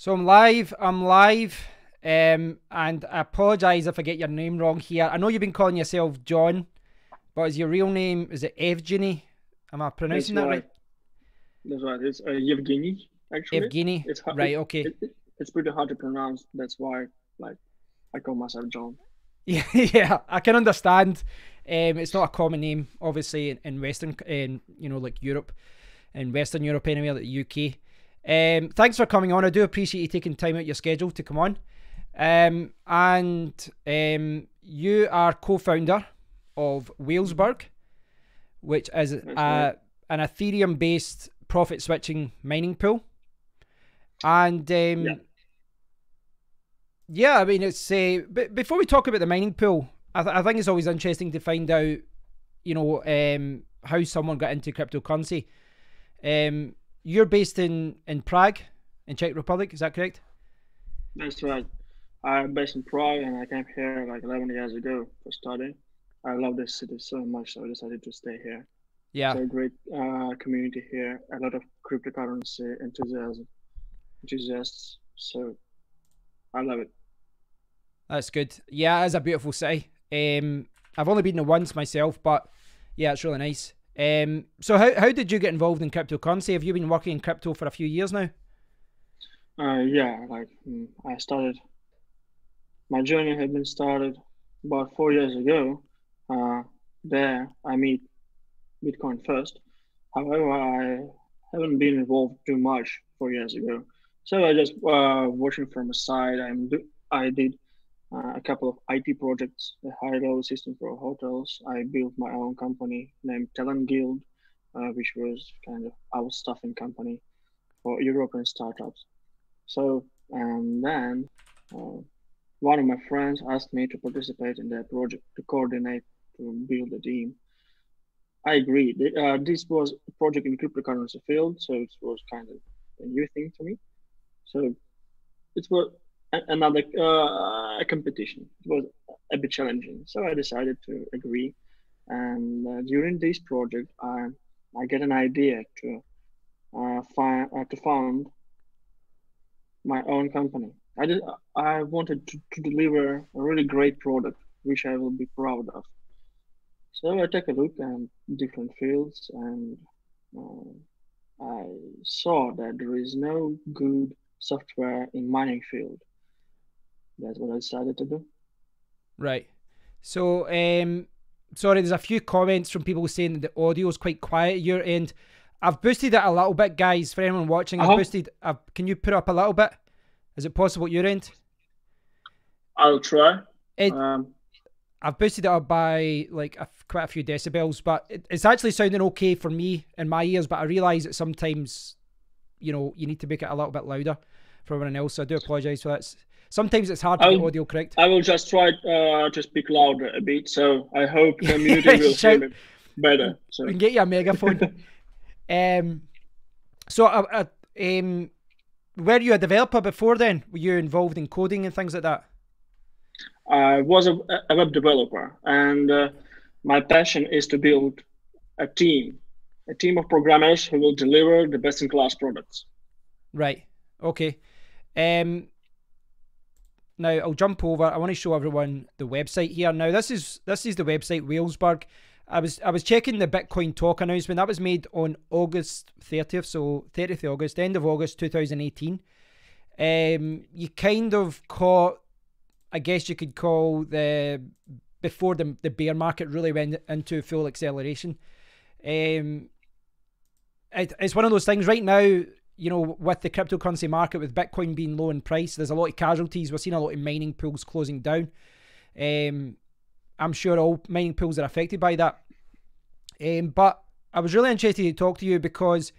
So I'm live, and I apologise if I get your name wrong here. I know you've been calling yourself John, but is your real name, is it Evgeniy? Am I That's pronouncing that right. right? That's right. It's Evgeny, actually. Evgeny, It's hard, right, okay. it's pretty hard to pronounce. That's why, like, I call myself John. Yeah, yeah, I can understand. It's not a common name, obviously, in Western, in like Europe, in Western Europe anyway, like the UK. Thanks for coming on. I do appreciate you taking time out your schedule to come on. And you are co-founder of Mhm. Whalesburg, which is That's right. an Ethereum-based profit switching mining pool. And Yeah. yeah, I mean, it's but before we talk about the mining pool, I think it's always interesting to find out, how someone got into cryptocurrency. You're based in Prague, in Czech Republic. Is that correct? That's right. I'm based in Prague and I came here like 11 years ago for studying. I love this city so much, so I decided to stay here. Yeah, So great community here, a lot of cryptocurrency enthusiasts. So I love it. that's good. Yeah, it's a beautiful city. I've only been there once myself, but yeah, it's really nice. So how did you get involved in cryptocurrency? Have you been working in crypto for a few years now? Yeah, I started My journey had been started about 4 years ago. Uh, there, I meet Bitcoin first. However, I haven't been involved too much 4 years ago. So I just watching from the side. I did a couple of IT projects, a high-level system for hotels. I built my own company named Talent Guild, which was kind of our staffing company for European startups. So, and then uh, one of my friends asked me to participate in their project to coordinate to build a team. I agreed. This was a project in cryptocurrency field, so it was kind of a new thing to me. So it was another competition. It was a bit challenging, so I decided to agree. And during this project, I get an idea to found my own company. I wanted to deliver a really great product, which I will be proud of. So I take a look at different fields and I saw that there is no good software in mining field. That's what I decided to do. Right. So, sorry, there's a few comments from people saying that the audio is quite quiet at your end. I've boosted it a little bit, guys. For anyone watching, I've Uh-huh. boosted. Can you put up a little bit? Is it possible at your end? I'll try. It. Um, I've boosted it up by like quite a few decibels, but it's actually sounding okay for me in my ears. But I realise that sometimes, you need to make it a little bit louder for everyone else. So I do apologise for that. Sometimes it's hard to get I'll audio correct. I will just try to speak louder a bit. So I hope community will hear Shout. me better. We So can get you a megaphone. Um, so, were you a developer before then? Were you involved in coding and things like that? I was a web developer, and my passion is to build a team, a team of programmers who will deliver the best-in-class products. Right. Okay. Um, Now I'll jump over. I want to show everyone the website here. Now this is the website Whalesburg. I was checking the Bitcoin talk announcement that was made on August 30th, so 30th of August, end of August 2018. You kind of caught, I guess you could call the before the bear market really went into full acceleration. Um, it's one of those things right now. With the cryptocurrency market, with Bitcoin being low in price, there's a lot of casualties. We're seeing a lot of mining pools closing down. I'm sure all mining pools are affected by that. But I was really interested to talk to you because,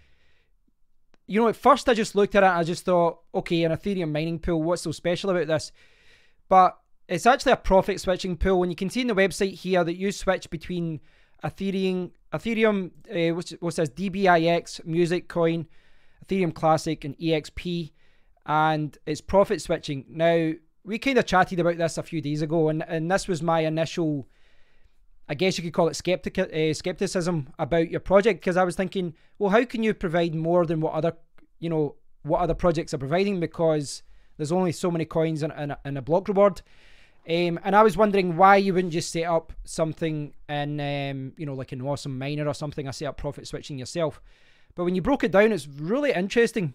at first I just looked at it and I just thought, okay, an Ethereum mining pool, what's so special about this? But it's actually a profit switching pool. And you can see in the website here that you switch between Ethereum, what's this, DBIX, Music Coin, Ethereum Classic, and EXP, and it's profit switching. Now, we kind of chatted about this a few days ago, and this was my initial, I guess you could call it skepticism about your project, because I was thinking, well, how can you provide more than what other, what other projects are providing, because there's only so many coins in a block reward. And I was wondering why you wouldn't just set up something in, you know, like an awesome miner or something, or set up profit switching yourself. But when you broke it down, it's really interesting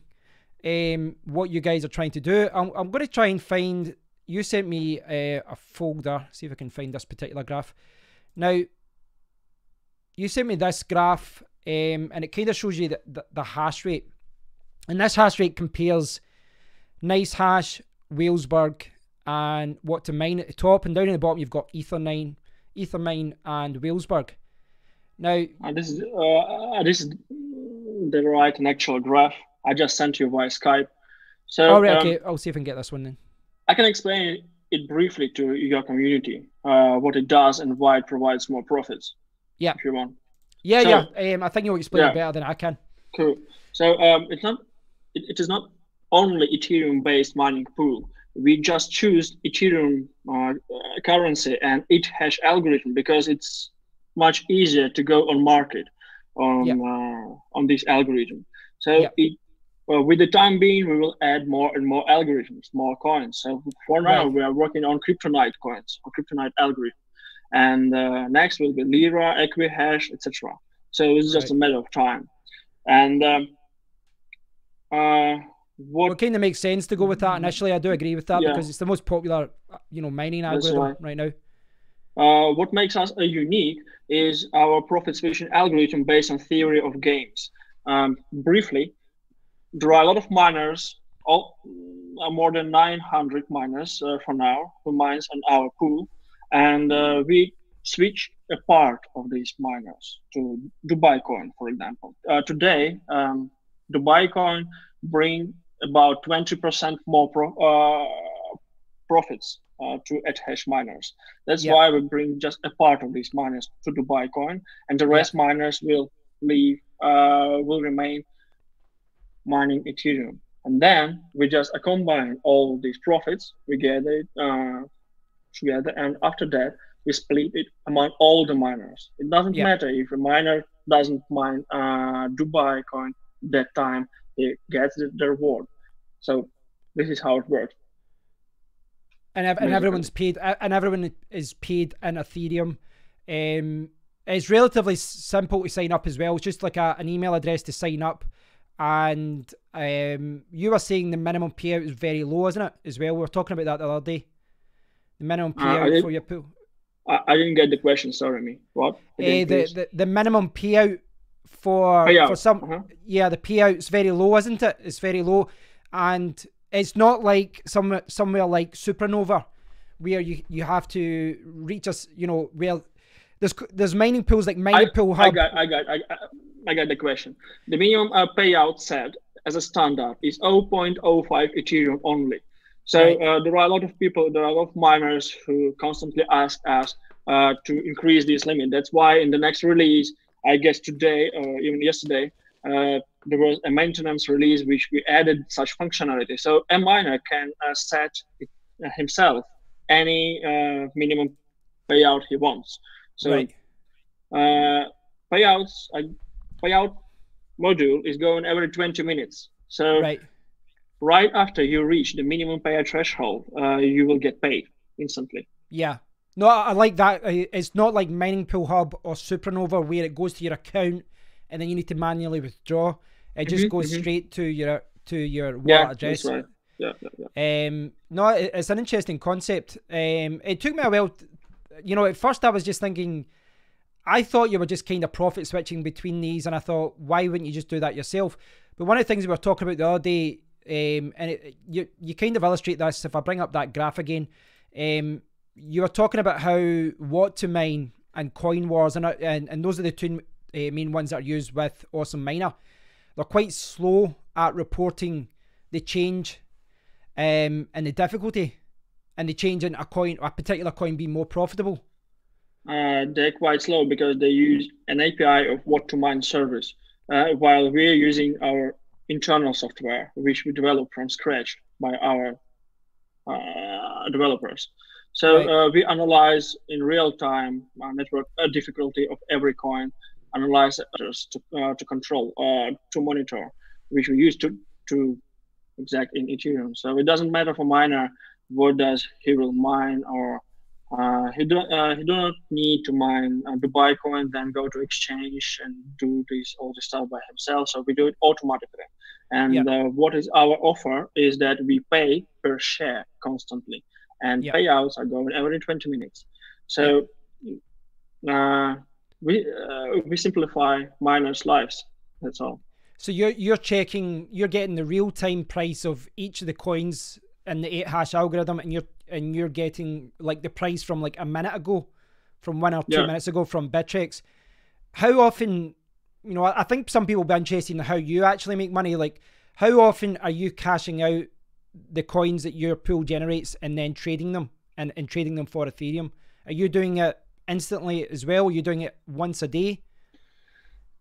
what you guys are trying to do. I'm going to try and find, you sent me a folder, see if I can find this particular graph. Now, you sent me this graph, and it kind of shows you the hash rate. And this hash rate compares Nice Hash, Whalesburg, and what to mine at the top. And down at the bottom, you've got Ethermine, and Whalesburg. Now, this is the right and actual graph. I just sent you via Skype. So, all right, okay, I'll see if I can get this one then. I can explain it briefly to your community, what it does and why it provides more profits. Yeah, if you want. Yeah, so, yeah. I think you'll explain it better than I can. Cool. So it is not only Ethereum-based mining pool. We just choose Ethereum currency and it hash algorithm because it's much easier to go on market on this algorithm. So with the time being, we will add more and more algorithms, more coins. So for now, we are working on Kryptonite coins, or Kryptonite algorithm. And next will be Lira, Equihash, etc. So it's just a matter of time. And what kind of makes sense to go with that initially. I do agree with that because it's the most popular, you know, mining algorithm right now. What makes us unique is our profit switching algorithm based on theory of games. Briefly, there are a lot of miners, more than 900 miners for now, who mines on our pool. And we switch a part of these miners to Dubai coin, for example. Today, Dubai coin bring about 20% more profits to hash miners. That's why we bring just a part of these miners to Dubai coin, and the rest miners will remain mining Ethereum. And then we just combine all these profits, we gather it together, and after that we split it among all the miners. It doesn't matter if a miner doesn't mine Dubai coin that time, he gets the reward. So this is how it works. And everyone's paid, and everyone is paid in Ethereum. It's relatively simple to sign up as well. It's just like an email address to sign up. And you were saying the minimum payout is very low, isn't it? As well, we were talking about that the other day. The minimum payout for your pool. I didn't get the question. Sorry, me. What? The minimum payout for some. The payout's very low, isn't it? It's very low, and it's not like somewhere like Supernova, where you have to reach us. You know, where there's mining pools like Mining Pool Hub. I got the question. The minimum payout set as a standard is 0.05 Ethereum only. So there are a lot of people, there are a lot of miners who constantly ask us to increase this limit. That's why in the next release, I guess today or even yesterday, there was a maintenance release which we added such functionality. So a miner can set himself any minimum payout he wants. So payout module is going every 20 minutes. So right after you reach the minimum payout threshold, you will get paid instantly. Yeah. No, I like that. It's not like Mining Pool Hub or Supernova where it goes to your account and then you need to manually withdraw. It just goes straight to your wallet address. That's right. No, it's an interesting concept. It took me a while. You know, at first I was just thinking, I thought you were just kind of profit switching between these, and I thought, why wouldn't you just do that yourself? But one of the things we were talking about the other day, and you kind of illustrate this if I bring up that graph again. You were talking about what to mine and coin wars, and those are the two main ones that are used with Awesome Miner. They're quite slow at reporting the change and the difficulty and the change in a particular coin being more profitable. They're quite slow because they use an API of what to mine service, while we're using our internal software, which we develop from scratch by our developers. So we analyze in real time network difficulty of every coin, analyze it to control, to monitor, which we use to exact in Ethereum. So it doesn't matter for miner what does he will mine, or he do not need to mine Dubai coin, then go to exchange and do all this stuff by himself. So we do it automatically. Yeah. And what is our offer is that we pay per share constantly, and Yeah. payouts are going every 20 minutes. Yeah. So we simplify miners' lives. That's all. So you're checking, you're getting the real time price of each of the coins in the 8 hash algorithm, and you're getting like the price from like a minute ago, from 1 or 2 minutes ago from Bittrex. How often, I think some people will be interested in how you actually make money. Like, how often are you cashing out the coins that your pool generates and then trading them and trading them for Ethereum? Are you doing it instantly as well? Are you doing it once a day?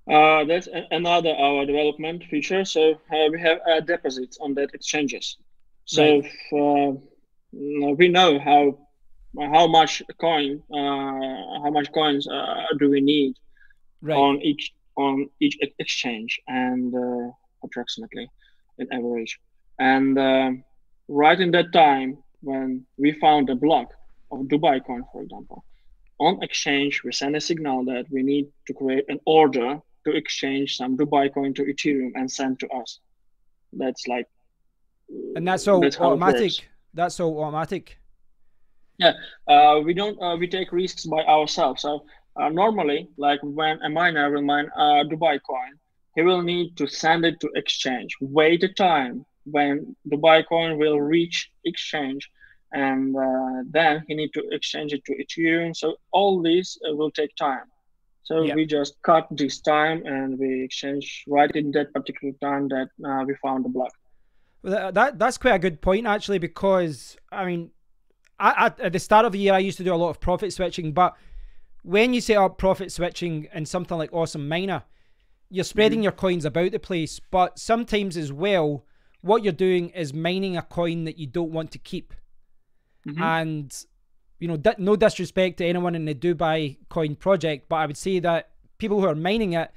That's another our development feature. So we have deposits on that exchanges. So Right. we know how much how much coins do we need Right. on each exchange, and approximately in average. And right in that time, when we found a block of Dubai coin, for example, on exchange, we send a signal that we need to create an order to exchange some Dubai coin to Ethereum and send to us. That's like And that's all that's how it works. automatic. That's all automatic. Yeah, we don't we take risks by ourselves. So normally, like when a miner will mine a Dubai coin, he will need to send it to exchange, wait a time when Dubai coin will reach exchange, and then he need to exchange it to Ethereum. So all this will take time. So Yeah. we just cut this time and we exchange right in that particular time that we found the block. Well, that's quite a good point actually, because I mean, at the start of the year I used to do a lot of profit switching, but when you set up profit switching in something like Awesome Miner, you're spreading your coins about the place, but sometimes as well, what you're doing is mining a coin that you don't want to keep. Mm-hmm. And, no disrespect to anyone in the Dubai coin project, but I would say that people who are mining it,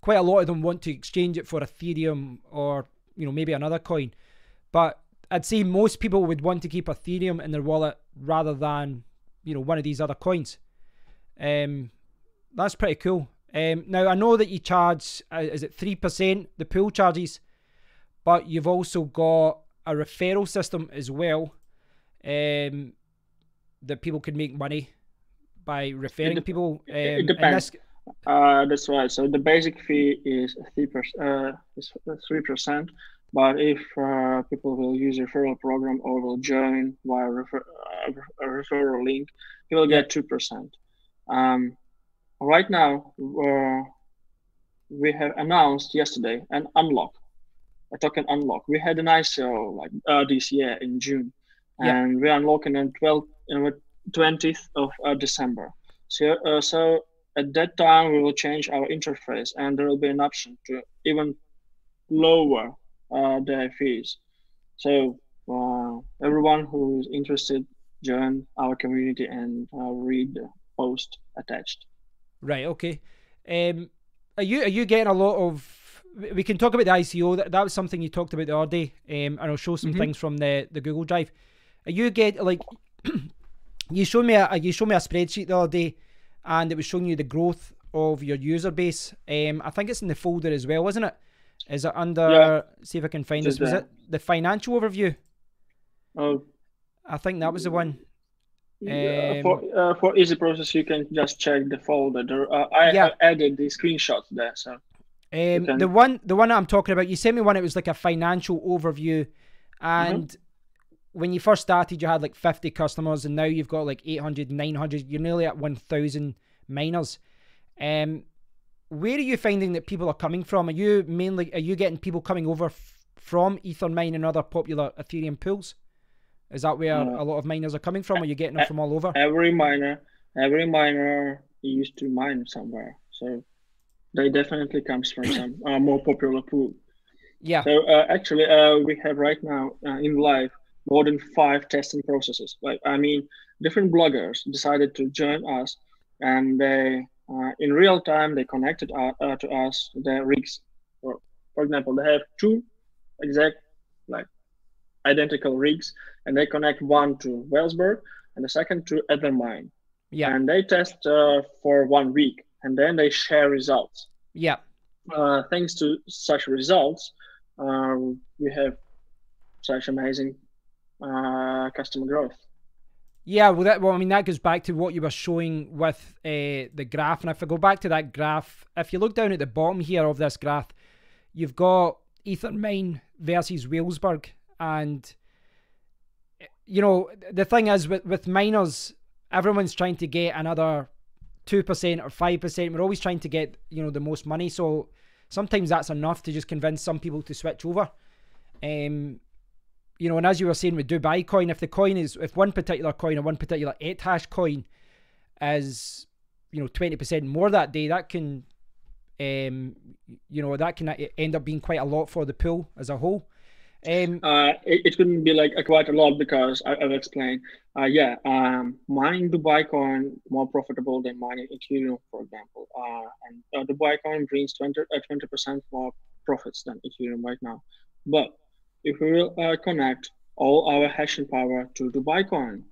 quite a lot of them want to exchange it for Ethereum or, maybe another coin. But I'd say most people would want to keep Ethereum in their wallet rather than, one of these other coins. That's pretty cool. Now I know that you charge, is it 3%, the pool charges, but you've also got a referral system as well, that people can make money by referring people. It And depends. this, That's right. So the basic fee is 3%. But if people will use referral program or will join via a referral link, he will yeah, get 2%. Right now, we have announced yesterday an unlock, a token unlock. We had an ICO like this year in June, yeah. and we're unlocking on 20th of December. So at that time, we will change our interface, and there will be an option to even lower their fees. So everyone who is interested, join our community and read the post attached. Right. Okay. Um, are you getting a lot of? We can talk about the ICO. That was something you talked about the other day. And I'll show some Mm-hmm. things from the Google Drive. Are you get like you showed me a spreadsheet the other day, and it was showing you the growth of your user base. I think it's in the folder as well, isn't it? Is it Yeah, under? See if I can find just this. Was there. it the financial overview? Oh, I think that was the one. yeah, for easy process, you can just check the folder. I Yeah. have added the screenshots there, so you The can. one that I'm talking about, you sent me one. It was like a financial overview, Mm-hmm. and when you first started, you had like 50 customers, and now you've got like 800, 900. You're nearly at 1,000 miners. Um, where are you finding that people are coming from? Are you getting people coming over from Ethermine and other popular Ethereum pools? Is that where Uh, a lot of miners are coming from? Or are you getting them e- from all over? every miner used to mine somewhere, so they definitely comes from some more popular pool. Yeah, So actually, we have right now in live more than 5 testing processes. Like I mean, different bloggers decided to join us, and they in real time they connected to us their rigs. For example, they have two exact like identical rigs, and they connect one to Whalesburg and the second to Ethermine. Yeah. And they test for 1 week, and then they share results. Yeah. Thanks to such results, we have such amazing customer growth. Yeah, well, I mean, that goes back to what you were showing with the graph. And if I go back to that graph, if you look down at the bottom here of this graph, you've got Ethermine versus Whalesburg. And, you know, the thing is with miners, everyone's trying to get another 2% or 5%. We're always trying to get, you know, the most money. So sometimes that's enough to just convince some people to switch over. You know, and as you were saying with Dubai coin, if one particular coin or one particular 8hash coin is, you know, 20% more that day, that can, you know, that can end up being quite a lot for the pool as a whole. It couldn't be like quite a lot because I'll explain. Mining Dubai coin more profitable than mining Ethereum, for example. And Dubai coin brings 20% more profits than Ethereum right now. But if we will connect all our hashing power to Dubai coin,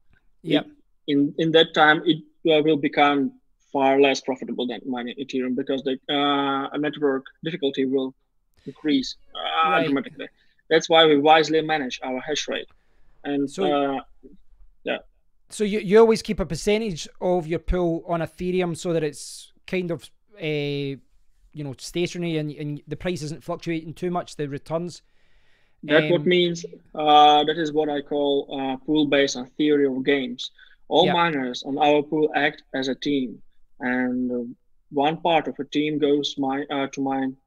in that time it will become far less profitable than mining Ethereum because the network difficulty will increase dramatically. That's why we wisely manage our hash rate. And so, So you always keep a percentage of your pool on Ethereum so that it's kind of you know, stationary and the price isn't fluctuating too much, the returns. That what means that is what I call pool based on theory of games. All miners on our pool act as a team, and one part of a team goes to mine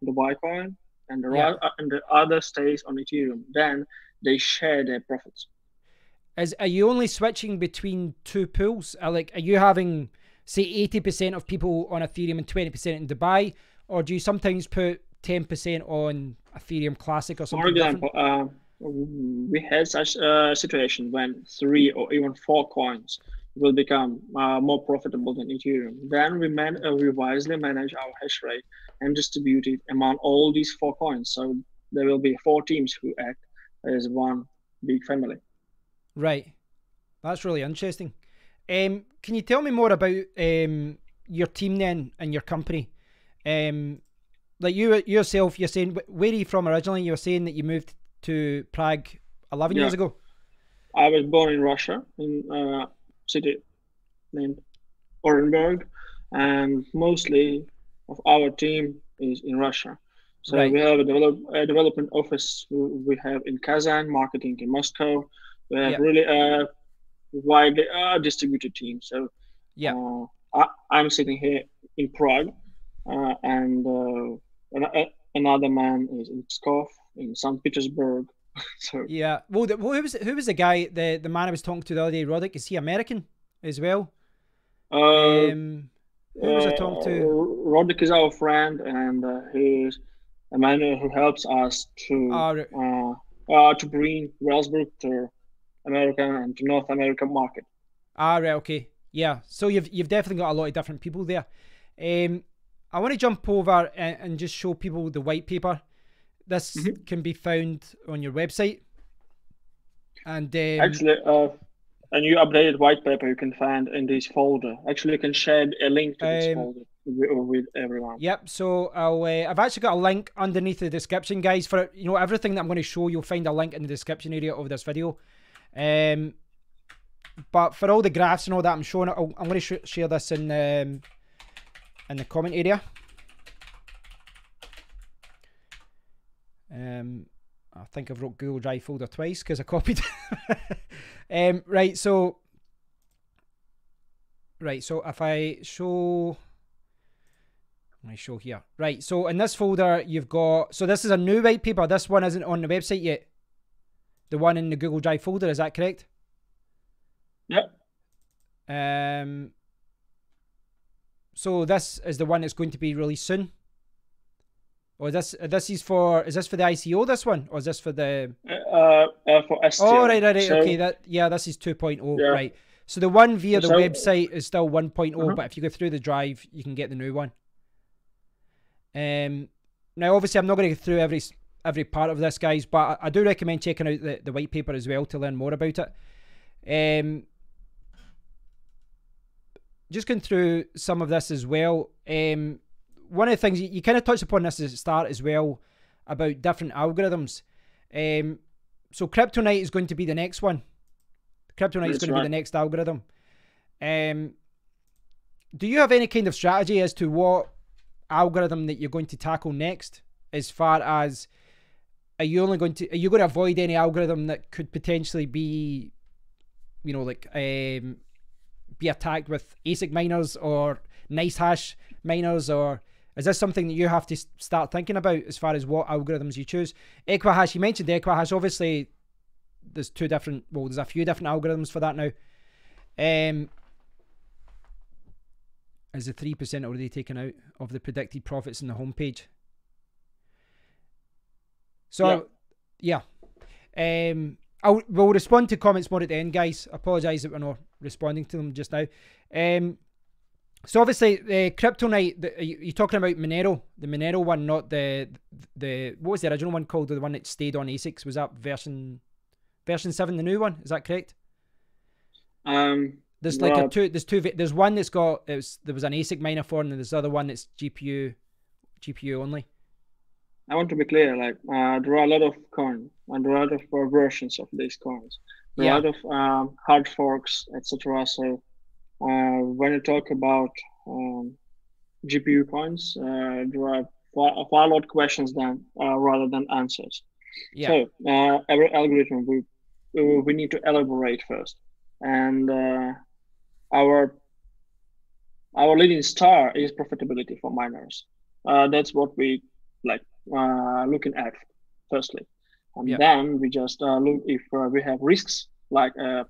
Dubai coin, and the other stays on Ethereum. Then they share their profits. Are you only switching between two pools? Are you having, say, 80% of people on Ethereum and 20% in Dubai, or do you sometimes put 10% on Ethereum Classic or something? For example, we had such a situation when 3 or even 4 coins will become more profitable than Ethereum. Then we wisely manage our hash rate and distribute it among all these 4 coins. So there will be 4 teams who act as one big family. Right. That's really interesting. Can you tell me more about your team then and your company? Like you yourself, you're saying, where are you from originally? You were saying that you moved to Prague 11 years ago. I was born in Russia, in a city named Orenburg, and mostly of our team is in Russia. So we have a development office we have in Kazan, marketing in Moscow. We have really a widely distributed team. So I'm sitting here in Prague, and another man is in Pskov, in St. Petersburg. So well, who was the guy, the man I was talking to the other day, Roddick? Is he American as well? Who was I talking to? Roddick is our friend, and he's a man who helps us to bring Whalesburg to American and to North American market. Right, okay. Yeah, so you've definitely got a lot of different people there. I want to jump over and just show people the white paper. This can be found on your website. And actually, a new updated white paper you can find in this folder. Actually, you can share a link to this folder with everyone. Yep. So I've actually got a link underneath the description, guys. For everything that I'm going to show, you'll find a link in the description area of this video. But for all the graphs and all that I'm showing, I'm going to share this in the comment area. I think I've wrote Google Drive folder twice because I copied. Right, so if I show, here. Right, so in this folder you've got, so this is a new white paper. This one isn't on the website yet. The one in the Google Drive folder, is that correct? Yep. So this is the one that's going to be released soon. Or is this for the ICO, this one? Or is this for the for STL? Oh, right, so, okay, this is 2.0, right. So the one via the website is still 1.0, but if you go through the drive, you can get the new one. Now obviously I'm not going to go through every part of this, guys, but I do recommend checking out the white paper as well to learn more about it. Just going through some of this as well. One of the things you kind of touched upon this at the start as well about different algorithms. So Kryptonite is going to be the next one. Kryptonite is going to be the next algorithm. Do you have any kind of strategy as to what algorithm that you're going to tackle next? As far as, are you going to avoid any algorithm that could potentially be, you know, like be attacked with ASIC miners or nice hash miners, or is this something that you have to start thinking about as far as what algorithms you choose? Equihash, you mentioned Equihash. Obviously, there's there's a few different algorithms for that now. Is the 3% already taken out of the predicted profits in the homepage? So, yeah. We'll respond to comments more at the end, guys. I apologise that we're not responding to them just now. So obviously, the Kryptonite, you're talking about Monero, the Monero one, not the what was the original one called? The one that stayed on ASICs. Was that version 7, the new one? Is that correct? There's like there's one that's got, there was an ASIC miner for, and there's the other one that's GPU only. I want to be clear, like there are a lot of coins and there are a lot of versions of these coins. There are a lot of hard forks, etc. So when you talk about GPU coins, there are far lot questions than rather than answers. So every algorithm we need to elaborate first, and our leading star is profitability for miners. That's what we like looking at firstly, and then we just look if we have risks like a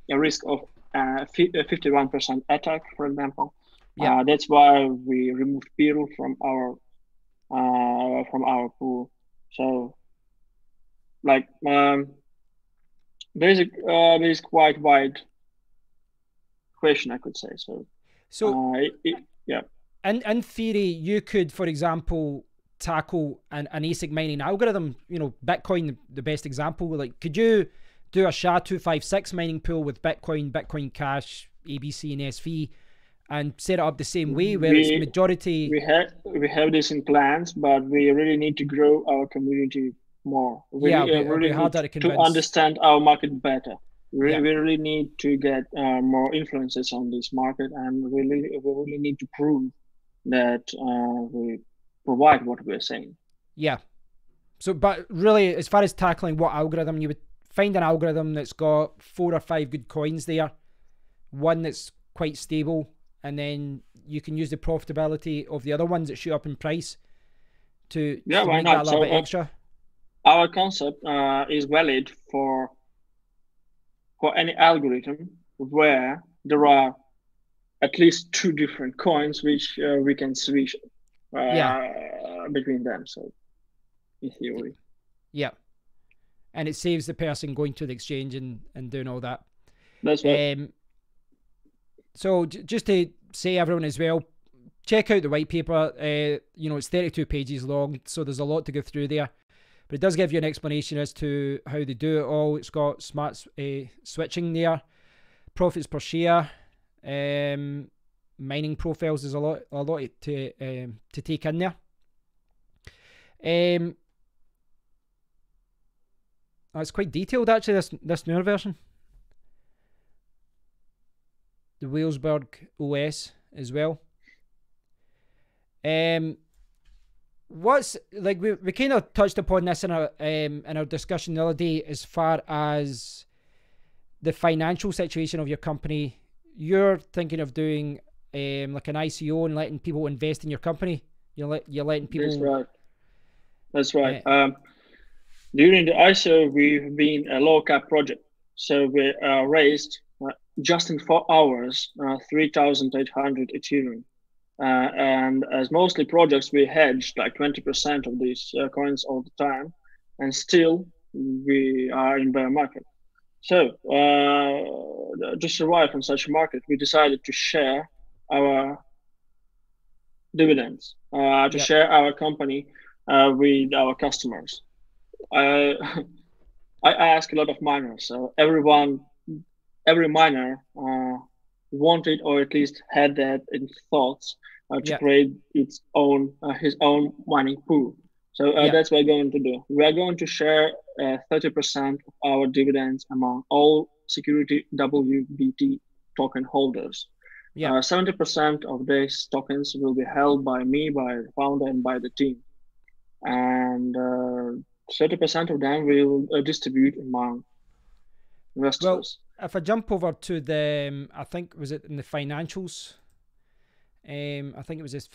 risk of 51% attack, for example. That's why we removed Peru from our pool. So like there's quite wide question, I could say. So in theory, you could, for example, tackle an ASIC mining algorithm. You know, Bitcoin, the best example. Like, could you do a SHA-256 mining pool with Bitcoin Cash, ABC, and SV, and set it up the same way, where it's majority? We have this in plans, but we really need to grow our community more. We really need to understand our market better. We really need to get more influences on this market, and we really need to prove that we provide what we're saying. Yeah. So, but really, as far as tackling what algorithm, you would find an algorithm that's got 4 or 5 good coins there, one that's quite stable, and then you can use the profitability of the other ones that shoot up in price to make that a little bit extra. Our concept is valid for any algorithm where there are at least 2 different coins which we can switch between them. So, in theory. Yeah. And it saves the person going to the exchange and doing all that. That's right. So just to say, everyone as well, check out the white paper. You know, it's 32 pages long, so there's a lot to go through there. But it does give you an explanation as to how they do it all. It's got smart switching there, profits per share, mining profiles. There's a lot to take in there. It's quite detailed actually, this newer version. The Whalesburg OS as well. What's like we kind of touched upon this in our discussion the other day, as far as the financial situation of your company. You're thinking of doing like an ICO and letting people invest in your company. You're letting people. That's right. During the ICO, we've been a low cap project, so we raised just in 4 hours 3,800 Ethereum. And as mostly projects, we hedged like 20% of these coins all the time, and still we are in bear market. So to survive from such a market, we decided to share our dividends, share our company with our customers. I I ask a lot of miners, so every miner wanted or at least had that in thoughts to Yeah. create his own mining pool. So Yeah. that's what we're going to do. We are going to share 30% of our dividends among all security WBT token holders. Yeah. 70% of these tokens will be held by me, by the founder, and by the team, and 30% of them will distribute among Well, investors. if I jump over to the, I think was it in the financials? I think it was this.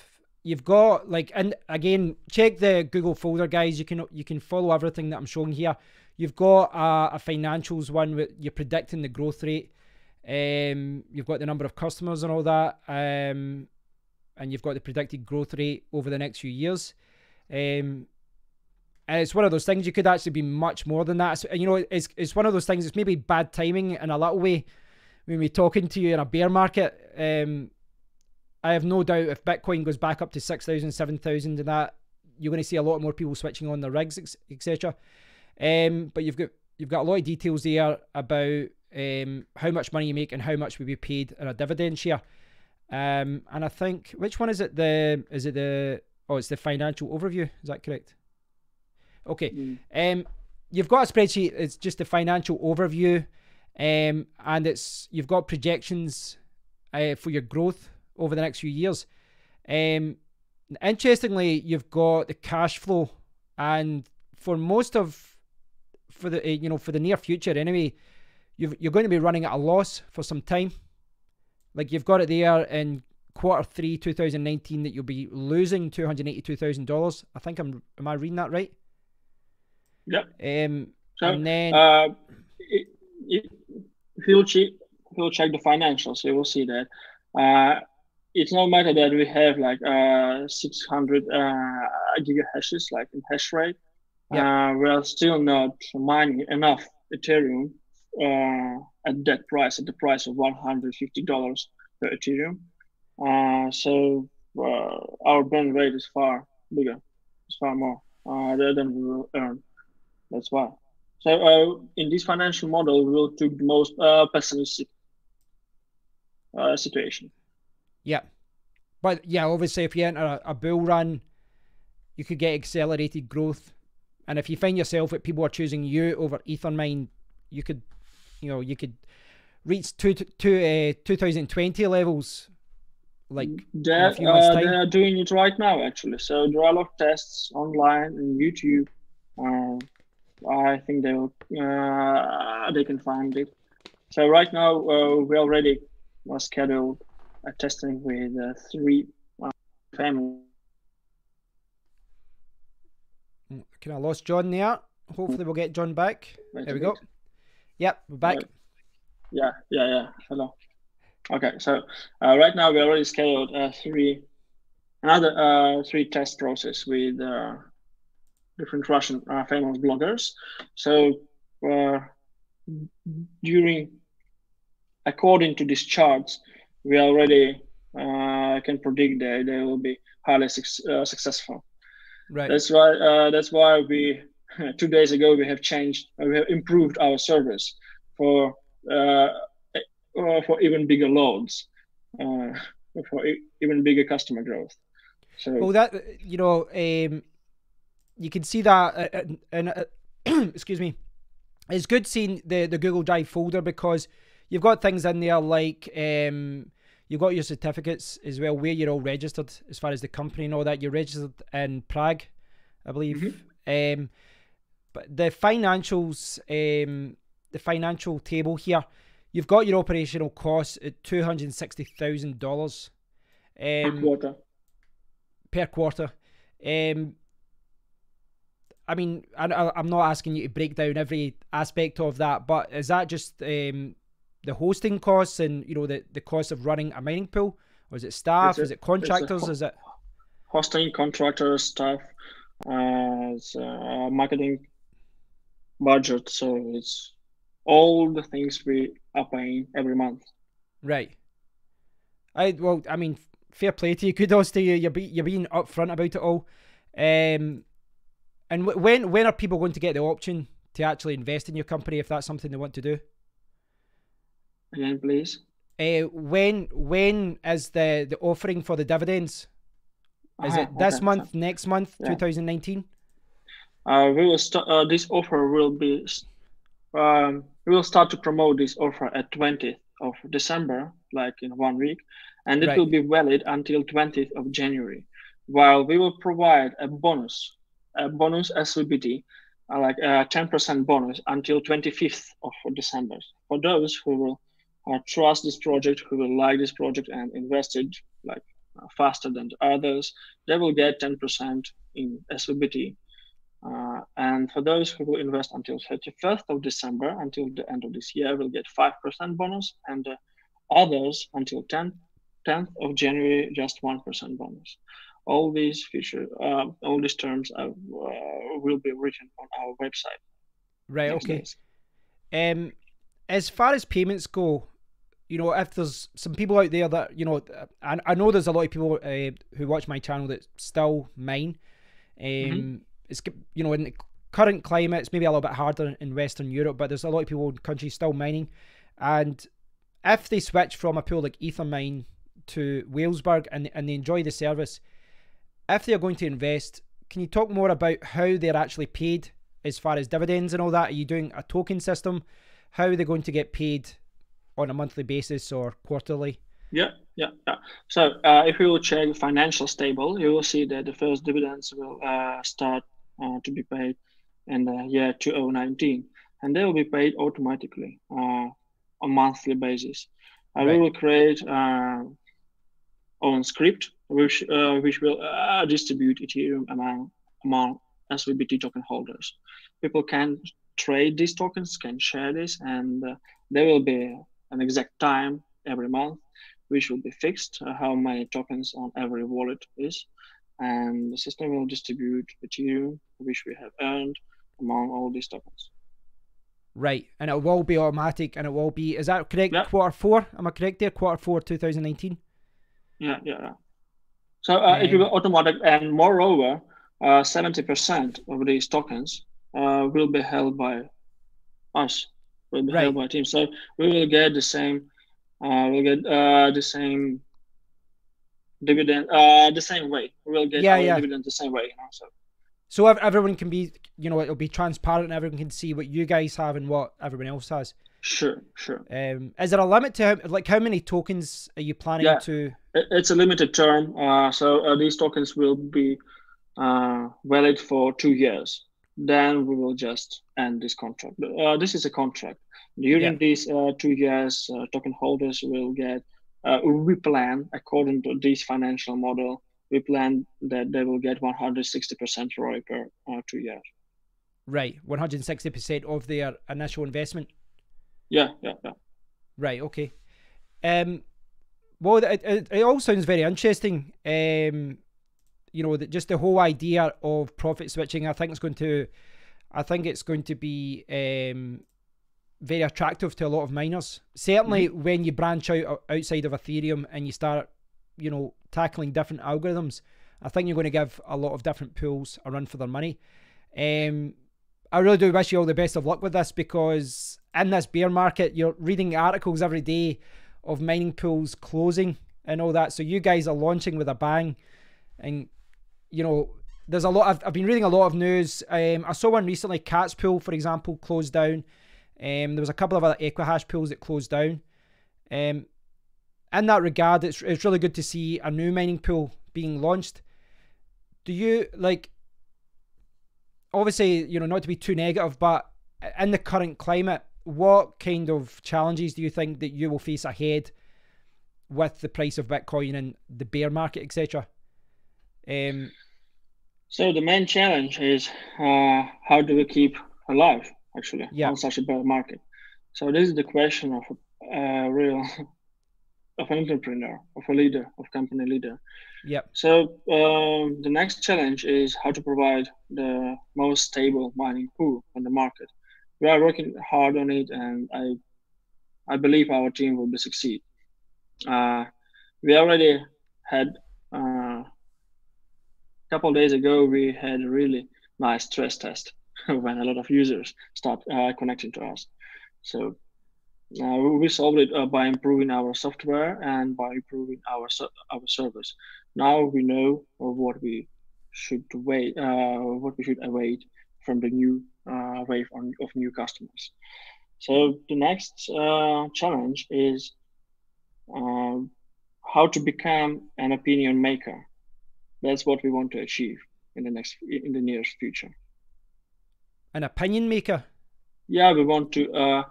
You've got like, and again, check the Google folder, guys. You can follow everything that I'm showing here. You've got a financials one where you're predicting the growth rate. You've got the number of customers and all that. And you've got the predicted growth rate over the next few years. And it's one of those things, you could actually be much more than that. You know, it's one of those things, it's maybe bad timing in a little way when we're talking to you in a bear market. I have no doubt if Bitcoin goes back up to 6,000, 7,000 and that, you're going to see a lot more people switching on their rigs, etc. But you've got a lot of details there about how much money you make and how much will be paid in a dividend share. And I think, which one is it? It's the financial overview. Is that correct? Okay. You've got a spreadsheet. It's just the financial overview, and you've got projections for your growth over the next few years. Interestingly, you've got the cash flow, and for the near future anyway, you're going to be running at a loss for some time. Like you've got it there in Q3 2019 that you'll be losing $282,000. I think am I reading that right? Yep. So, and then if you'll check the financials, you will see that it's no matter that we have like 600 gigahashes like in hash rate. We are still not mining enough Ethereum at that price, at the price of $150 per Ethereum. So our burn rate is far bigger. It's far more than we will earn. That's why. So in this financial model, we will take the most pessimistic situation. Yeah. But yeah, obviously if you enter a bull run, you could get accelerated growth. And if you find yourself that people are choosing you over Ethermine, you could reach 2020 levels like in a few months' time. They are doing it right now, actually. So there are a lot of tests online and YouTube. I think they can find it. So right now we already scheduled a testing with 3 families. Kind of lost John there. Hopefully we'll get John back. There we go. Yep, we're back. Yeah. Hello. Okay, so right now we already scheduled 3 test process with different Russian famous bloggers. So according to these charts, we already can predict that they will be highly successful. Right. That's why we 2 days ago we have improved our service for even bigger loads, for even bigger customer growth. So well, that you can see that and excuse me, it's good seeing the Google Drive folder because you've got things in there like you've got your certificates as well where you're all registered as far as the company and all that. You're registered in Prague, I believe. But the financials, the financial table here, you've got your operational costs at $260,000 per quarter. I mean, I'm not asking you to break down every aspect of that, but is that just the hosting costs and the cost of running a mining pool, or is it staff? Is it contractors? Is it hosting, contractors, staff, marketing budget? So it's all the things we are paying every month. Right. I mean, fair play to you. Kudos to you. You're being upfront about it all. And when are people going to get the option to actually invest in your company if that's something they want to do? Again, please. When is the offering for the dividends? Is it this Okay. month, next month, Yeah. 2019? We will start. This offer will be. We will start to promote this offer at 20th of December, like in 1 week, and it Right. will be valid until 20th of January. While we will provide a bonus SVBT, like a 10% bonus until 25th of December. For those who will trust this project, who will like this project and invest it like faster than the others, they will get 10% in SVBT. And for those who will invest until 31st of December, until the end of this year, will get 5% bonus, and others until 10th of January, just 1% bonus. All these all these terms will be written on our website. Right. Okay. As far as payments go, if there's some people out there that, I know there's a lot of people who watch my channel that still mine. It's, in the current climate, it's maybe a little bit harder in Western Europe, but there's a lot of people in countries still mining. And if they switch from a pool like Ethermine to Whalesburg and they enjoy the service, if they're going to invest, can you talk more about how they're actually paid as far as dividends and all that? Are you doing a token system? How are they going to get paid on a monthly basis or quarterly? Yeah. So if you will check financial stable, you will see that the first dividends will start to be paid in the year 2019, and they will be paid automatically on a monthly basis. Right. We will create own script which will distribute Ethereum among SVBT token holders. People can trade these tokens, can share this, and there will be an exact time every month which will be fixed, how many tokens on every wallet is, and the system will distribute Ethereum which we have earned among all these tokens. Right, and it will be automatic, and it will be, is that correct? Yeah. Q4, am I correct there? Q4 2019? Yeah. So it will be automatic, and moreover, 70% of these tokens will be held by us, will be held by team. So we will get the same, the same dividend, the same way. We'll get our dividend the same way. So everyone can be, it'll be transparent and everyone can see what you guys have and what everyone else has. Sure. Is there a limit to how many tokens are you planning to? It's a limited term. So these tokens will be valid for 2 years. Then we will just end this contract. This is a contract. During these 2 years, token holders will get. We plan according to this financial model. We plan that they will get 160% ROI per 2 years. Right, 160% of their initial investment. Yeah. Right. Okay. Well, it all sounds very interesting. Just the whole idea of profit switching, I think it's going to be very attractive to a lot of miners. Certainly, when you branch out outside of Ethereum and you start, tackling different algorithms, I think you're going to give a lot of different pools a run for their money. I really do wish you all the best of luck with this, because in this bear market, you're reading articles every day of mining pools closing and all that. So you guys are launching with a bang, and there's a lot. I've been reading a lot of news. I saw one recently. Cat's pool, for example, closed down. There was a couple of other Equihash pools that closed down. In that regard, it's really good to see a new mining pool being launched. Do you obviously, not to be too negative, but in the current climate, what kind of challenges do you think that you will face ahead with the price of Bitcoin and the bear market, etc.? So the main challenge is how do we keep alive, actually, on such a bear market? So this is the question of of an entrepreneur, of a leader, of company leader. Yep. So the next challenge is how to provide the most stable mining pool on the market. We are working hard on it, and I believe our team will succeed. We already had a couple of days ago, we had really nice stress test when a lot of users start connecting to us. So we solved it by improving our software and by improving our service. Now we know what we should await from the new wave of new customers. So the next challenge is how to become an opinion maker. That's what we want to achieve in the nearest future. An opinion maker. Yeah, we want to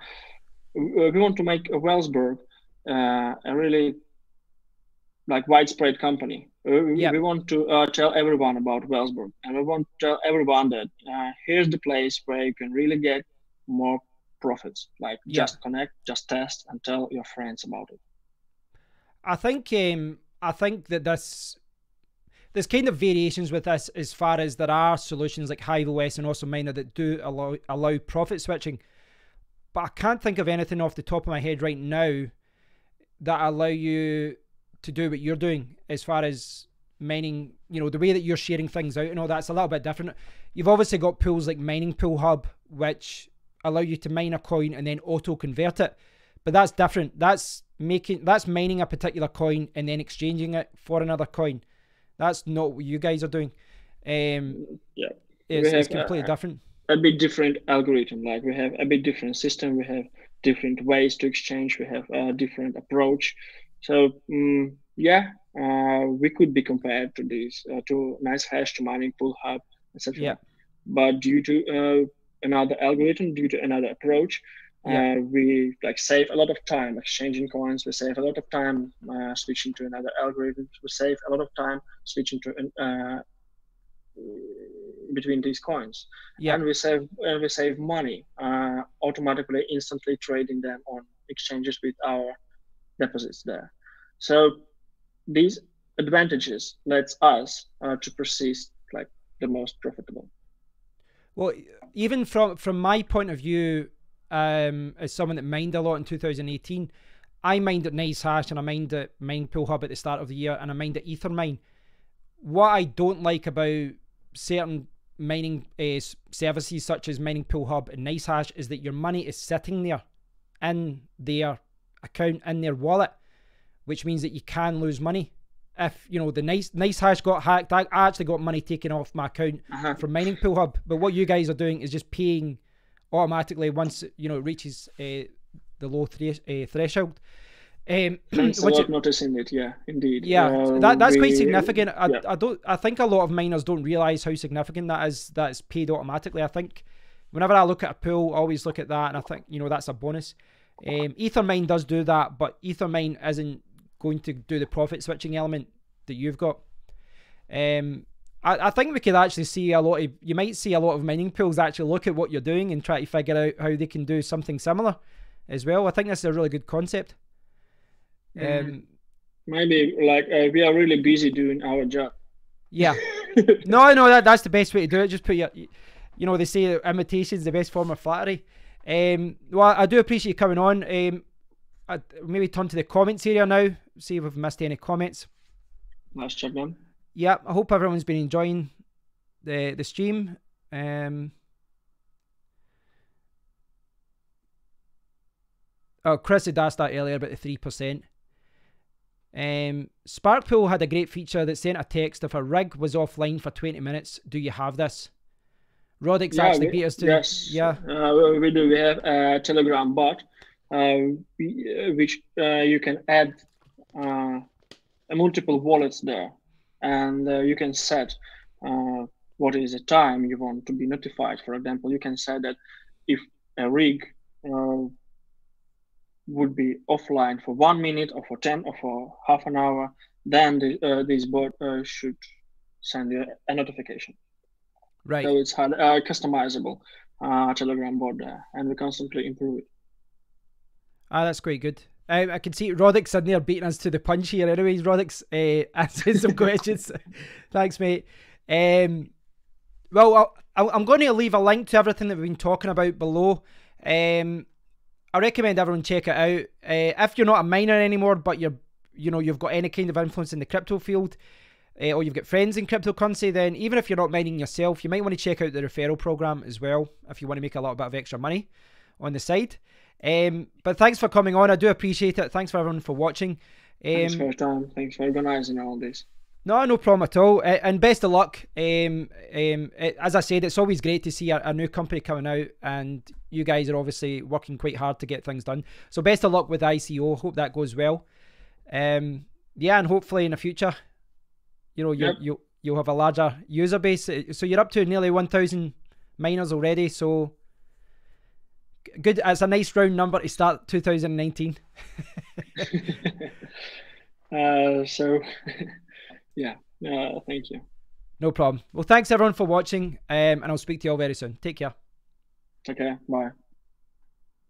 make a Whalesburg a really like widespread company. We want to tell everyone about Whalesburg, and we want to tell everyone that here's the place where you can really get more profits. Like just connect, just test, and tell your friends about it. I think that there's kind of variations with this, as far as there are solutions like Hive OS and also Miner that do allow profit switching. But I can't think of anything off the top of my head right now that allow you to do what you're doing as far as mining. You know, the way that you're sharing things out and all that's a little bit different. You've obviously got pools like Mining Pool Hub, which allow you to mine a coin and then auto convert it. But that's different. That's mining a particular coin and then exchanging it for another coin. That's not what you guys are doing. Yeah, it's completely different. A bit different algorithm. Like we have a bit different system. We have different ways to exchange. We have a different approach. So we could be compared to these to NiceHash, to Mining Pool Hub, etc. Yeah. But due to another algorithm, due to another approach, we like save a lot of time exchanging coins. We save a lot of time switching to another algorithm. We save a lot of time switching to between these coins. And we save money automatically, instantly trading them on exchanges with our deposits there. So these advantages lets us to persist like the most profitable. Well, even from my point of view, as someone that mined a lot in 2018, I mined at NiceHash and I mined at Mine Pool Hub at the start of the year, and I mined at Ethermine. What I don't like about certain mining services such as Mining Pool Hub and NiceHash is that your money is sitting there in their account, in their wallet, which means that you can lose money. If you know the NiceHash got hacked, I actually got money taken off my account from Mining Pool Hub. But what you guys are doing is just paying automatically once it reaches the low threshold. Thanks a lot noticing it. Yeah, indeed. Yeah, that's quite significant. I think a lot of miners don't realize how significant that is. That it's paid automatically. I think whenever I look at a pool, I always look at that, and I think that's a bonus. Ethermine does do that, but Ethermine isn't going to do the profit switching element that you've got. I think we could actually see you might see a lot of mining pools actually look at what you're doing and try to figure out how they can do something similar as well. I think this is a really good concept. Maybe like we are really busy doing our job. Yeah. No, that's the best way to do it. Just put your, they say imitation is the best form of flattery. Well, I do appreciate you coming on. I'd maybe turn to the comments area now, see if we've missed any comments. Let's check them. Yeah, I hope everyone's been enjoying the stream. Chris had asked that earlier about the 3%. Sparkpool had a great feature that sent a text if a rig was offline for 20 minutes. Do you have this? Rodix actually beat us to. Yes. Yeah. We do. We have a Telegram bot, which you can add multiple wallets there, and you can set what is the time you want to be notified. For example, you can say that if a rig would be offline for 1 minute or for 10 or for half an hour, then this bot should send you a notification. Right. So it's customizable Telegram bot there, and we constantly improve it. That's quite good. I can see Rodix in there beating us to the punch here. Anyways, Rodix, answering some questions. Thanks, mate. Well, I'm going to leave a link to everything that we've been talking about below. I recommend everyone check it out. If you're not a miner anymore, but you've got any kind of influence in the crypto field, or you've got friends in cryptocurrency, then even if you're not mining yourself, you might want to check out the referral program as well if you want to make a little bit of extra money on the side. But thanks for coming on. I do appreciate it. Thanks for everyone for watching. Thanks for your time. Thanks for organizing all this. No problem at all. And best of luck. As I said, it's always great to see a new company coming out, and you guys are obviously working quite hard to get things done. So best of luck with ICO. Hope that goes well. Yeah, and hopefully in the future, you know, you'll have a larger user base. So you're up to nearly 1,000 miners already. So good. It's a nice round number to start 2019. Yeah, thank you. No problem. Well, thanks everyone for watching, and I'll speak to you all very soon. Take care. Take care. Bye.